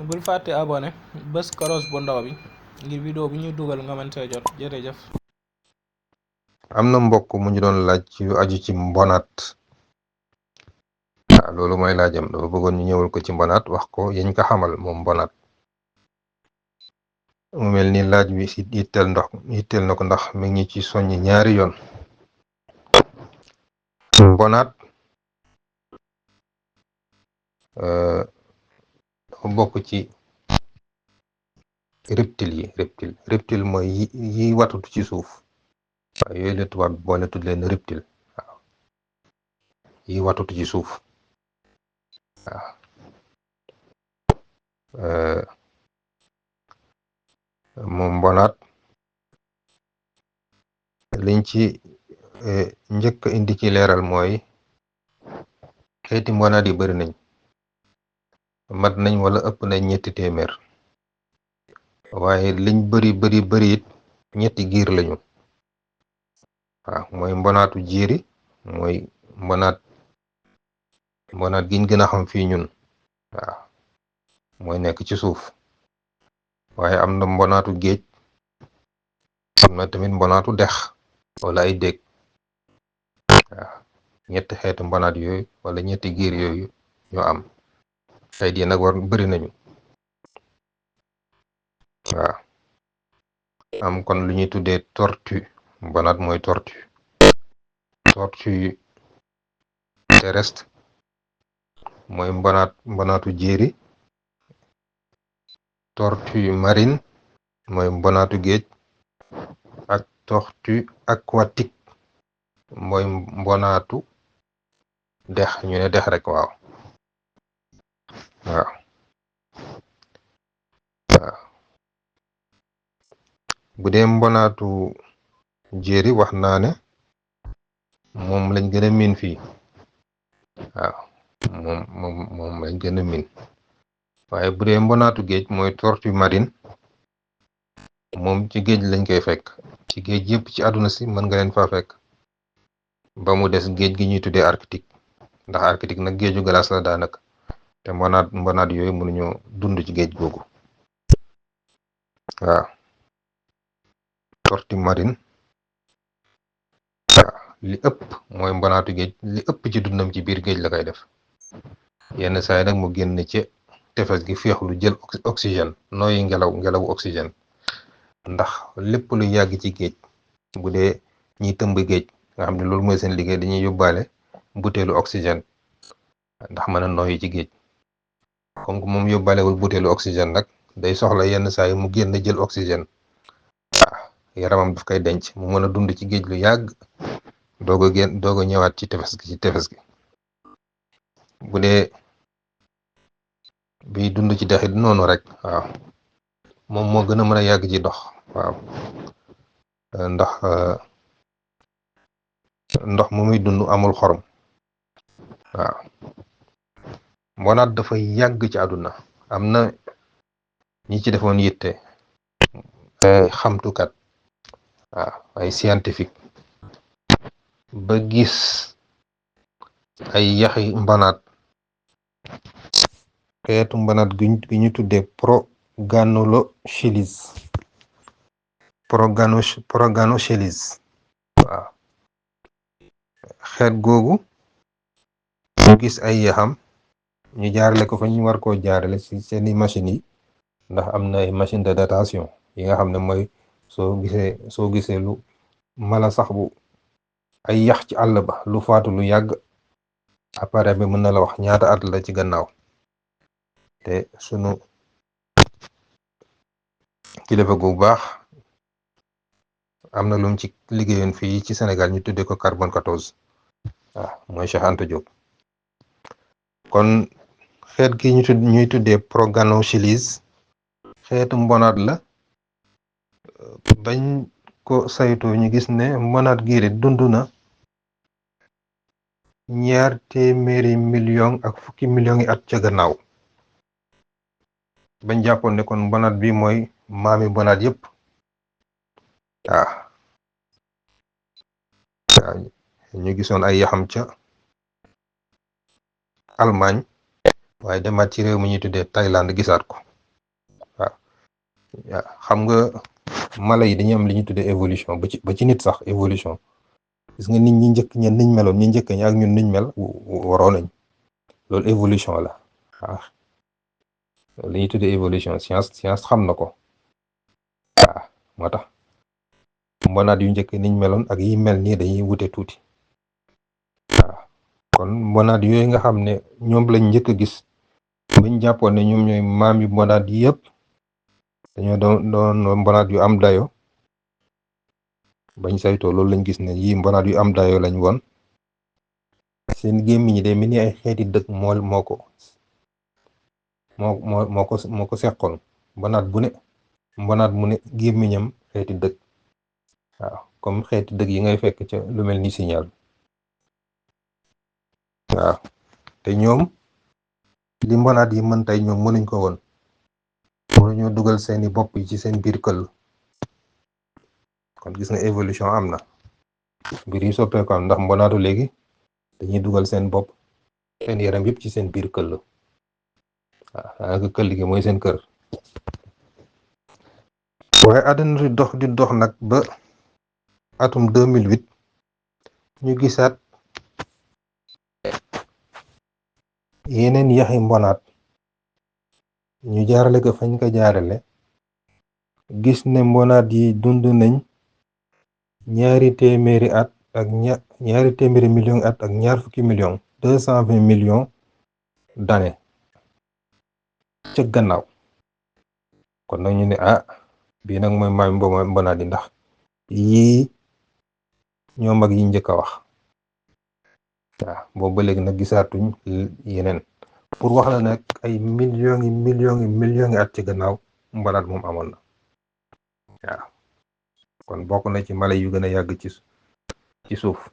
bul fàtte abonné bés koros bu ndaw bi ngir vidéo bu ñuy dugal nga mën see jot jërëjëf. am na mbokk mu ñu doon laaj ci lu aju ci mbonaat loolu mooy laajam dafa bëggoon ñu ñëwal ko ci mbonaat wax ko yañ ko xamal moom mbonaat mu mel ni laaj bi si yitteel na ko ndax mi ngi ci soññ ñaari yoon. mbonaat dafa bokk ci reptile mooy yi watutu ci suuf waaw yooyu la tubaab bi boole tudd leen reptile waaw yi watutu ci suuf waaw moom mbonaat liñ ci njëkk indi ci leeral mooy xeeti mbonaat yi bari nañ mat nañ wala ëpp nañ 3 téeméer waaye liñ bari it 3 giir lañu waaw mooy mbonaatu jéeri mooy mbonaat giñ gën a xam fii ñun waaw mooy nekk ci suuf waaye am na mbonaatu géej am na tamit mbonaatu dex wala ay dég waaw 3 xeetu mbonaat yooyu wala 3 giir yooyu ñoo am xeet yi nag bari nañu waaw am kon lu ñuy tuddee tortue mbonaat mooy tortue terrestre mooy mbonaatu jéeri tortue marine mooy mbonaatu géej ak tortue aquatique mooy mbonaatu dex ñu ne dex rek waaw bu dee mbonaatu jéeri wax naa ne moom lañ gën a miin fii waaw moom lañ gën a miin waaye bu dee mbonaatu géej mooy tortue marine moom ci géej lañ koy fekk ci géej yëpp ci àdduna si mën nga leen faa fekk ba mu des géej gi ñuy tuddee arctique ndax arctique nag géeju glace la daanaka te mbonaat yooyu mënuñoo dund ci géej googu waaw tortue marine li ëpp mooy mbonaatu géej li ëpp ci dundam ci biir géej la koy def yenn saa yi nag mu génn ci tefes gi féexlu jël oxygène nooyi ngelawu oxygène ndax lépp lu yàgg ci géej bu dee ñiy tëmb géej nga xam ne loolu mooy seen liggéey dañuy yóbbaale butéelu oxygène ndax mën a nooyi ci géej comme que moom yóbbaalewul butéelu oxygène nag day soxla yenn saa yi mu génn jël oxygène yaramam daf koy denc mu mën a dund ci géej lu yàgg doog a ñëwaat ci tefes gi bu dee bi dund ci dex it noonu rek waaw moom moo gën a mën a yàgg ci dox waaw ndax ndox mu muy dund amul xorom waaw mbonaat dafa yàgg ci àdduna am na ñi ci defoon yitte xamtukat waaw ay scientifique ba gis ay yaxi mbonaat xeetu mbonaat gi ñu tuddee Proganocheles waaw xeet googu ñu gis ay yaxam ñu jaarale ko fa ñu war koo jaarale ci seeni machines yi ndax am na ay machine de datation yi nga xam ne mooy soo gisee lu mala sax bu ay yax ci àll ba lu faatu lu yàgg appareil bi mën na la wax ñaata at la ci gannaaw te sunu kilifa gu baax am na lum ci liggéeyoon fii ci Sénégal ñu tuddee ko carbone 14 waaw mooy Cheikh Anta Diop kon xeet gi ñuy tuddee Proganocheles xeetu mbonaat la bañ ko saytoo ñu gis ne mbonaat giiri dund na 200 million ak fukki millions yi at ca gannaaw bañ jàppoon ne kon mbonaat bi mooy maami mbonaat yëpp waaw ñu gisoon ay yaxam ca Allemagne waaye demaat ci réew mi ñuy tuddee Thaïlande gisaat ko xam nga mala yi dañuy am li ñu tuddee évolution ba ci nit sax évolution gis nga nit ñi njëkk ñen niñ meloon ñi njëkk ñi ak ñun niñ mel waroo nañ loolu évolution la waaw li ñuy tuddee évolution science xam na ko waaw moo tax mbonaat yu njëkk niñ meloon ak yi mel nii dañuy wute tuuti waaw kon mbonaat yooyu nga xam ne ñoom lañ njëkk a gis bañ jàppoon ne ñoom ñooy maam yu mbonaat yi yëpp dañoo doon mbonaat yu am dayo bañ saytoo loolu lañ gis ne yii mbonaat yu am dayo lañ woon seen gémmiñ ñi de mel ni ay xeeti dëkk moo ko seqoon mbonaat mu ne gémmiñam xeeti dëkk waaw comme xeeti dëkk yi ngay fekk ca lu mel ni signal waaw te ñoom li mbonaat yi mën tey ñoom mënuñ ko woon mënuñoo dugal seeni bopp yi ci seen biir këll kon gis nga évolution am na mbir yi soppeeku am ndax mbonaatu léegi dañuy dugal seen bopp seen yaram yëpp ci seen biir këll waaw daanaka këll gi mooy seen kër waaye àddina di dox nag ba atum 2008 ñu gisaat yeneen yaxi mbonaat ñu jaarale ko fañ ko jaarale gis ne mbonaat yi dund nañ ñaari téeméeri million at ak ñaar fukki million 220 millions d'années ca gannaaw kon nag ñu ne bii nag mooy maam mbonaat yi ndax yii ñoo mag yi njëkk a wax waaw boobu ba léegi nag gisaatuñ yeneen pour wax la nag ay millions at ci gannaaw mbonaat moom amoon na waaw kon bokk na ci mala yu gën a yàgg ci suuf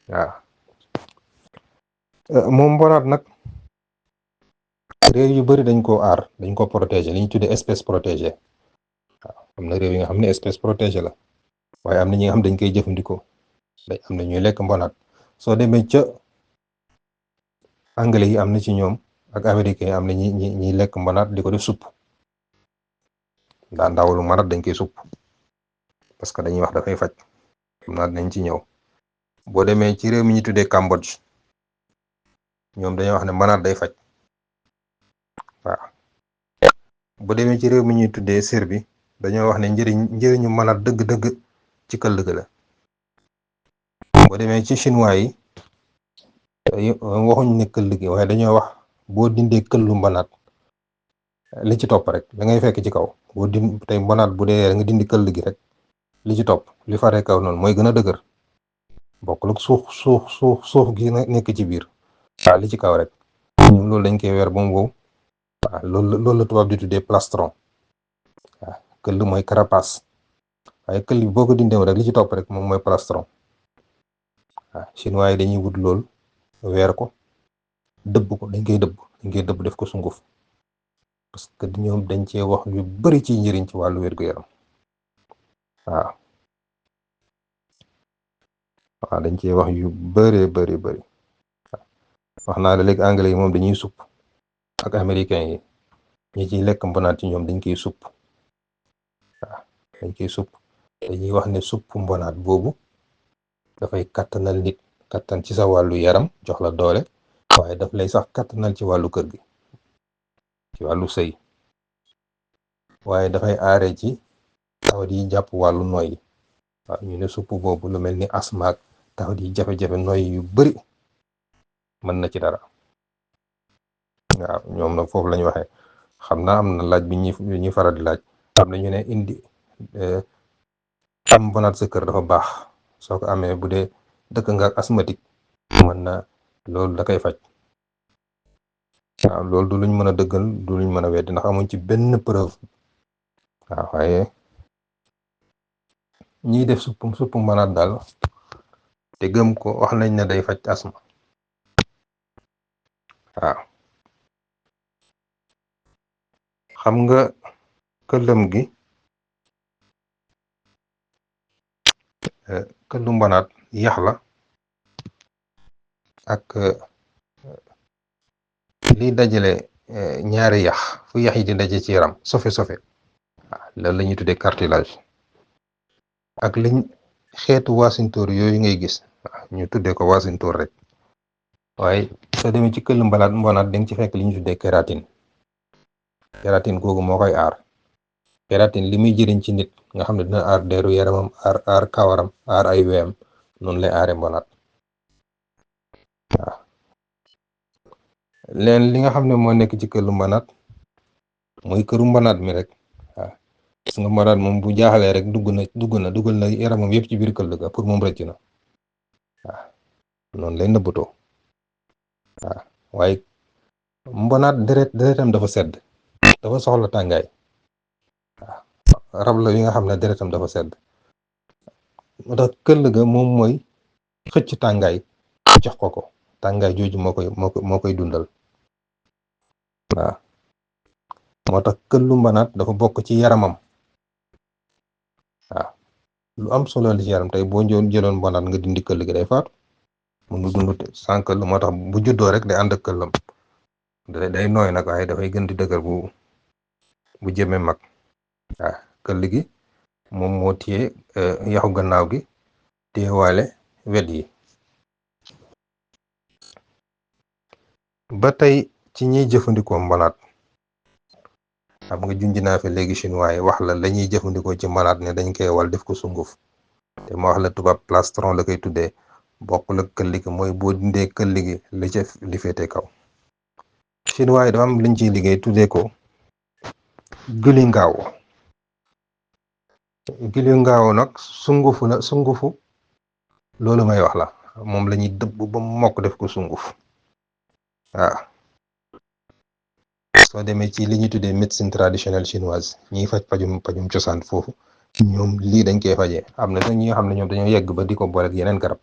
waaw moom mbonaat nag réew yu bari dañ ko aar dañ ko protéger li ñu tuddee espèce protégée waaw am na réew yi nga xam ne espèce protégée la waaye am na ñi nga xam dañ koy jëfandikoo am na ñuy lekk mbonaat soo demee ca anglais yi am na ci ñoom ak américains yi am na ñiy lekk mbonaat di ko def supp daan daawulu mbonaat dañ koy supp parce que dañuy wax dafay faj xam naa dañ ci ñëw boo demee ci réew mi ñu tuddee Cambodge ñoom dañoo wax ne mbonaat day faj waaw boo demee ci réew mi ñuy tuddee Serbie dañoo wax ne njëriñu mbonaat dëgg-dëgg ci këll ga la boo demee ci chinois yi waxuñ ne këll gi waaye dañoo wax boo dindee këllu mbonaat li ci topp rek da ngay fekk ci kaw boo tey mbonaat bu dee nga dindi këll gi rek li ci topp li faree kaw noonu mooy gën a dëgër bokkul ak suux gi nekk ci biir waaw li ci kaw rek ñoom loolu dañ koy weer ba mu wow waaw loolu la tubaab di tuddee plastron waaw këll mooy carapace waaye këll bi boo ko dindee rek li ci topp rek moom mooy plastron waaw chinois yi dañuy wut loolu weer ko dëbb ko dañ koy dëbb def ko sunguf parce que ñoom dañ cee wax yu bari ci njëriñ ci wàllu wér-gu-yaram waaw dañ cee wax yu bari wax naa la léegi anglais yi moom dañuy supp ak américains yi ñi ciy lekk mbonaat ci ñoom dañ koy supp waaw dañ koy supp dañuy wax ne supp mbonaat boobu dafay kattanal nit kattan ci sa wàllu yaram jox la doole waaye daf lay sax kattanal ci wàllu kër gi ci wàllu sëy waaye dafay aare ci tawat yi jàpp wàllu noyyi waaw ñu ne supp boobu lu mel ni asmaak tawat yi jafe-jafe noyyi yu bari mën na ci dara waaw ñoom nag foofu lañu waxee xam naa am na laaj bi ñuy faral di laaj am na ñu ne am mbonaat sa kër dafa baax soo ko amee bu dee dëkk nga ak asthmatique mën na loolu da koy faj waaw loolu du luñ mën a dëggal du luñ mën a weddi ndax amuñ ci benn preuve waaw waaye ñiy def suppu mbonaat daal te gëm ko wax nañ ne day faj asma waaw xam nga këllam gi këllu mbonaat yax la ak liy dajale ñaari yax fu yax yi di daje ci yaram sofe waaw loolu la ñuy tuddee cartilage ak liñ xeetu waasintóor yooyu ngay gis waaw ñu tuddee ko waasintóor rek waaye soo demee ci këll mbonaat di nga ci fekk li ñu tuddee kératine googu moo koy aar kératine li muy jëriñ ci nit nga xam ne dina aar deeru yaramam aar kawaram aar ay weyam noonu lay aare mbonaat waaw leen li nga xam ne moo nekk ci këllu mbonaat mooy këru mbonaat mi rek waaw gis nga mbonaat moom bu jaaxalee rek dugal na yaramam yëpp ci biir këll ga pour moom rëcc na waaw noonu lay nëbbatoo waaw waaye mbonaat deretam dafa sedd dafa soxla tàngaay waaw rab la yi nga xam ne deretam dafa sedd moo tax këll ga moom mooy xëcc tàngaay jox ko tàngaay jooju moo koy dundal waaw moo tax këllu mbonaat dafa bokk ci yaramam waaw lu am solo la ci yaram tey boo jëloon mbonaat nga dindi këll gi day faatu mun du dund sans këll moo tax bu juddoo rek day ànd ak këllam day nooy nag waaye dafay gën di dëgër bu jëmee mag waaw këll gi moom moo téye yaxu gannaaw gi téye waale wet yi ba tey ci ñiy jëfandikoo mbonaat xam nga junj naa fi léegi chinois yi wax la ñuy jëfandikoo ci mbonaat ne dañ koy wal def ko sunguf te ma wax la tubaab plastron la koy tuddee bokkul ak këll gi mooy boo dindee këll gi li féete kaw chinois yi dafa am liñ ciy liggéey tuddee ko gili ngaaw nag sungufu loolu may wax la moom la ñuy dëbb ba mokk def ko sunguf waaw soo demee ci li ñuy tuddee médecine traditionnelle chinoise ñiy faj pajum cosaan foofu ñoom lii dañ koy fajee am na sax ñi nga xam ne ñoom dañoo yegg ba di ko boole ak yeneen garab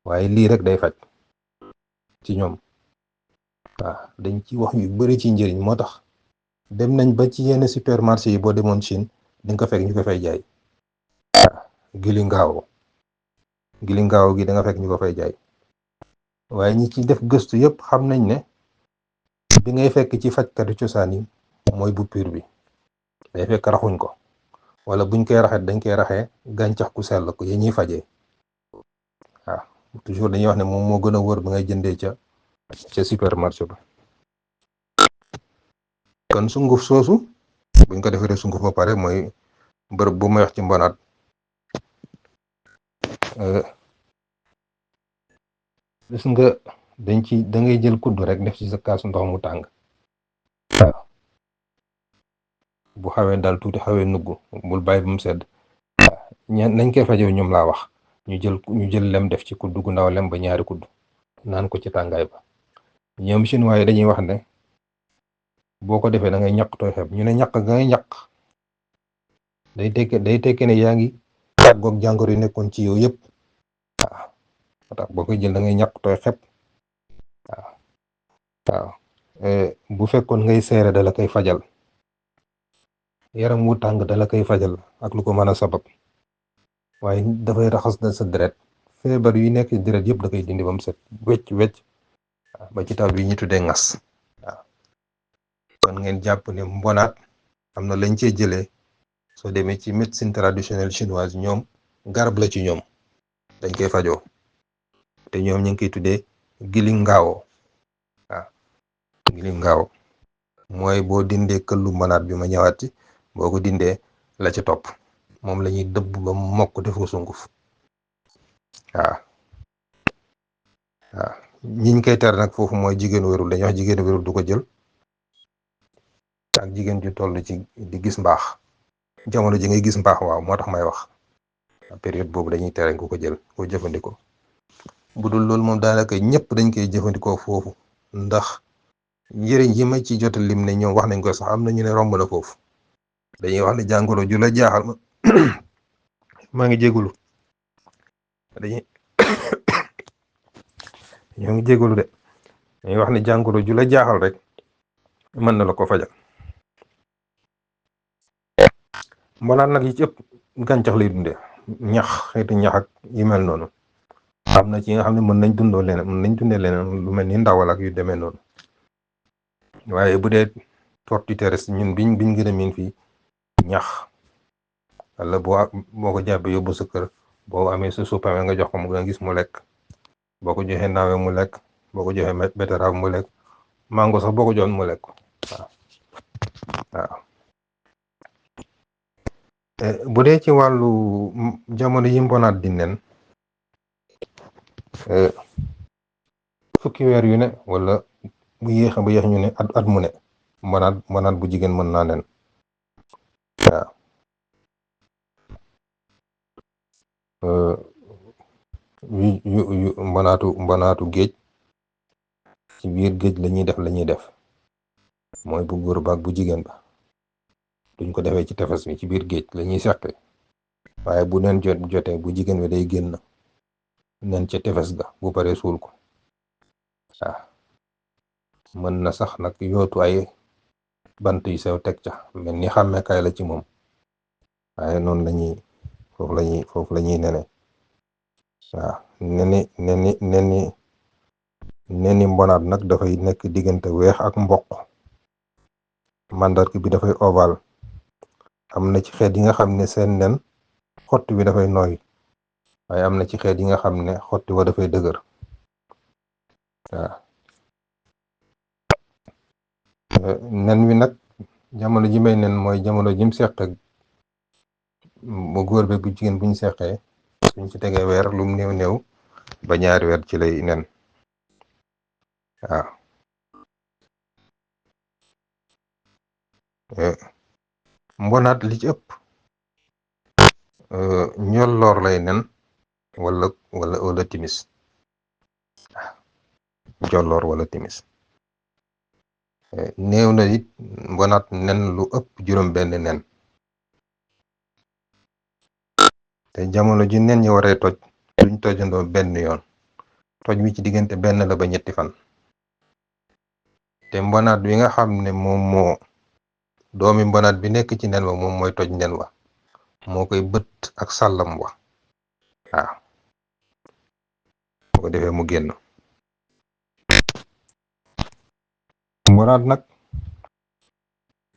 waaye lii rek day faj ci ñoom waaw dañ ci wax yu bari ci njëriñ moo tax dem nañ ba ci yenn supermarché yi boo demoon Chine di nga ko fekk ñu ko fay jaay waaw gili ngaaw gi da nga fekk ñu ko fay jaay waaye ñi ci def gëstu yëpp xam nañ ne bi ngay fekk ci fajkatu cosaan yi mooy bu pur bi day fekk raxuñ ko wala buñ koy raxee dañ koy raxee gàncax ku sell ko yi ñuy fajee waaw toujours dañuy wax ne moom moo gën a wër bi ngay jëndee ca supermarché ba kon sunguf soosu buñ ko defee sunguf ba pare mooy bërëb bu may wax ci mbonaat gis nga da ngay jël kudd rek def ci sa kaasu ndox mu tàng waaw bu xawee daal tuuti xawee nugg bul bàyyi ba mu sedd nañ koy fajee ñoom laa wax ñu jël lem def ci kudd gu ndaw lem ba ñaari kudd naan ko ci tàngaay ba ñoom chinois yi dañuy wax ne boo ko defee da ngay ñaq tooy xeb ñu ne ñaq ga ngay ñaq day tekke ne yaa ngi tàggoog jàngoro yi nekkoon ci yow yëpp waaw moo tax boo koy jël da ngay ñaq tooy xeb waaw bu fekkoon ngay seere da la koy fajal yaram wu tàng da la koy fajal ak lu ko mën a sabab waaye dafay raxas na sa deret feebar yu nekk deret yëpp da koy dindi ba mu set wecc ba ci taw bi ñu tuddee ngas waaw kon ngeen jàpp ne mbonaat am na lañ cee jëlee soo demee ci médecine traditionnelle chinoise ñoom garab la ci ñoom dañ koy fajoo te ñoom ñu ngi koy tuddee gili ngaawo waaw gili ngaawo mooy boo dindee këllu mbonaat bi ma ñëwaat ci boo ko dindee la ci topp moom la ñuy dëbb ba mokk def ko sunguf waaw ñiñ koy tere nag foofu mooy jigéen wérul dañuy wax jigéen wérul du ko jël ak jigéen ju toll ci di gis mbaax jamono ji ngay gis mbaax waaw moo tax may wax période boobu dañuy tere nga ko jël ko jëfandikoo bu dul loolu moom daanaka ñëpp dañ koy jëfandikoo foofu ndax njëriñ yi ma ci jot lim ne ñoom wax nañ ko sax am na ñu ne romb na foofu dañuy wax ne jàngoro ju la jaaxal ma maa ngi jégalu ñoo ngi jégalu de dañuy wax ne jàngoro ju la jaaxal rek mën na la ko fajal mbonaat nag yi ci ëpp gàncax lay dundee ñax xeetu ñax ak yu mel noonu am na ci nga xam ne mën nañ dundee leneen lu mel ni ndawal ak yu demee noonu waaye bu dee tortue terrestre ñun biñ gën a miin fii ñax wala boo ko jàppee yóbbu sa kër boo amee sa suppame nga jox ko mu nga gis mu lekk, boo ko joxee naawe mu lekk, boo ko joxee betterave mu lekk, mango sax boo ko joxoon mu lekk. waaw bu dee ci wàllu jamono yi mbonaat di nen fukki weer yu ne wala bu yéex ba yéex ñu ne at mu ne mbonaat bu jigéen mën naa nen. waaw yu mbonaatu géej ci biir géej lañuy def mooy bu góor ba ak bu jigéen ba duñ ko defee ci tefes bi ci biir géej lañuy seqe, waaye bu nen jotee bu jigéen bi day génn nen ca tefes ga bu paree suul ko. waaw mën na sax nag yootu ay bant yu sew teg ca mel ni xàmmekaay la ci moom, waaye noonu foofu lañuy nene. waaw neni mbonaat nag dafay nekk diggante weex ak mboq, màndarga bi dafay ovale. am na ci xeet yi nga xam ne seen nen xott bi dafay nooy, waaye am na ci xeet yi nga xam ne xotti wa dafay dëgër. waaw nen wi nag jamono ji may nen mooy jamono jim seq ak bu góor be bu jigéen buñ seqee suñ ci tegee weer lum néew néew ba 2 weer ci lay nen. waaw mbonaat li ci ëpp njolloor lay nen wala timis. njolloor wala timis néew na it mbonaat nen lu ëpp juróom-benn nen, te jamono ji nen ñi waree toj duñ tojandoo benn yoon, toj wi ci diggante benn la ba 3 fan. te mbonaat wi nga xam ne moom doomi mbonaat bi nekk ci nen wa moom mooy toj nen wa, moo koy bët ak sàllam wa. waaw boo ko defee mu génn. mbonaat nag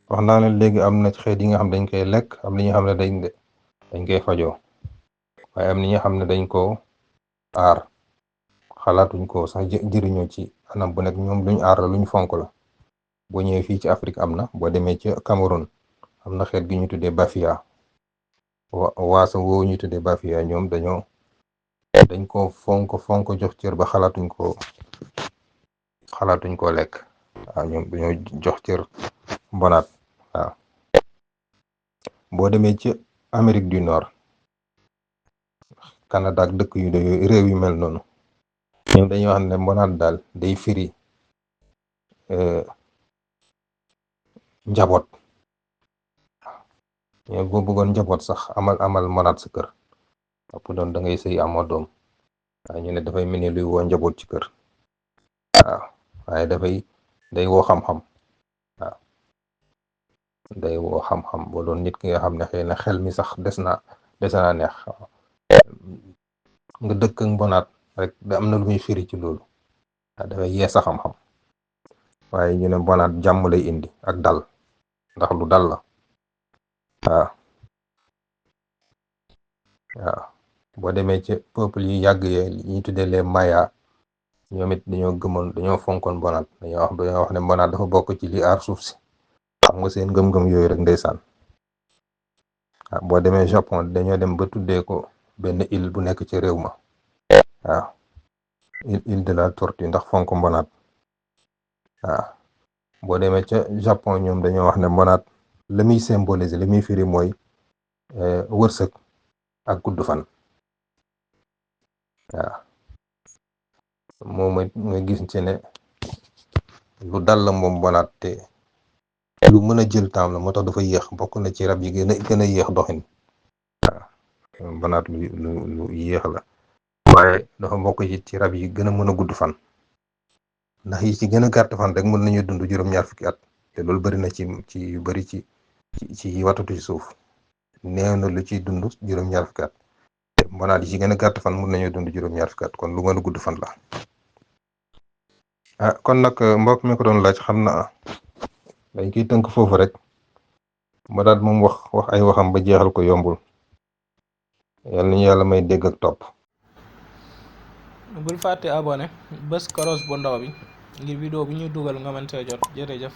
wax naa ne léegi am na xeet yi nga xam dañ koy lekk, am na ñi xam ne dañ koy fajoo, waaye am na ñi xam ne dañ ko aar, xalaatuñ ko sax jëriñoo ci anam bu nekk. ñoom luñ aar la luñ fonk la. boo ñëwee fii ci Afrique am na, boo demee ci Cameroun am na xeet gi ñu tuddee bafia, waaso woo ñu tuddee bafia, ñoom dañ ko fonk jox cër ba xalaatuñ ko lekk. waaw ñoom dañoo jox cër mbonaat. waaw boo demee ci Amérique du Nord, Canada ak dëkk yu réew yu mel noonu, ñoom dañuy wax ne mbonaat daal day firi njaboot. ñoom boo bëggoon njaboot sax amal mbonaat sa kër, ëpp doon da ngay sëy amoo doom, waaye ñu ne dafay mel ni luy woo njaboot ci kër. waaw waaye day woo xam-xam. waaw day woo xam-xam boo doon nit ki nga xam ne xëy na xel mi sax des na neex, nga dëkk ak mbonaat rek da am na lu muy firi ci loolu. waaw dafay yee sa xam-xam, waaye ñu ne mbonaat jàmm lay indi ak dal, ndax lu dal la. waaw boo demee ci peuple yi yàgg yee ñi tuddee les Maya, ñoom it dañoo fonkoon mbonaat. dañoo wax ne mbonaat dafa bokk ci li aar suuf si. xam nga seen ngëm-ngëm yooyu rek ndeysaan. waaw boo demee Japon dañoo dem ba tuddee ko benn île bu nekk ci réew ma. waaw île de la tortue ndax fonk mbonaat. waaw boo demee ca Japon ñoom dañoo wax ne mbonaat la muy symboliser, li muy firi mooy wërsëg ak gudd fan. waaw moom nga gis ci ne lu dal la moom mbonaat, te lu mën a jël temps la, moo tax dafa yéex, bokk na ci rab yi gën a yéex doxin. waaw mbonaat lu yéex la, waaye dafa bokk ci rab yi gën a mën a gudd fan, ndax yi ci gën a gàtt fan rek mën nañu dund 2 fukki at, te loolu bari na ci yu bari ci watatu ci suuf. néew na lu ciy dund 2 fukki at, te mbonaat yi ci gën a gàtt fan mën nañu dund 2 fukki at, kon lu mën a gudd fan la. kon nag mbokk mi ko doon laaj xam na dañ koy tënk foofu rek ba daat moom wax ay waxam ba jeexal ko yombul yal nañu yàlla may dégg ak topp. bul fàtte abonné bës koros bu ndaw bi ngir vidéo bu ñuy dugal nga mën see jot jërëjëf.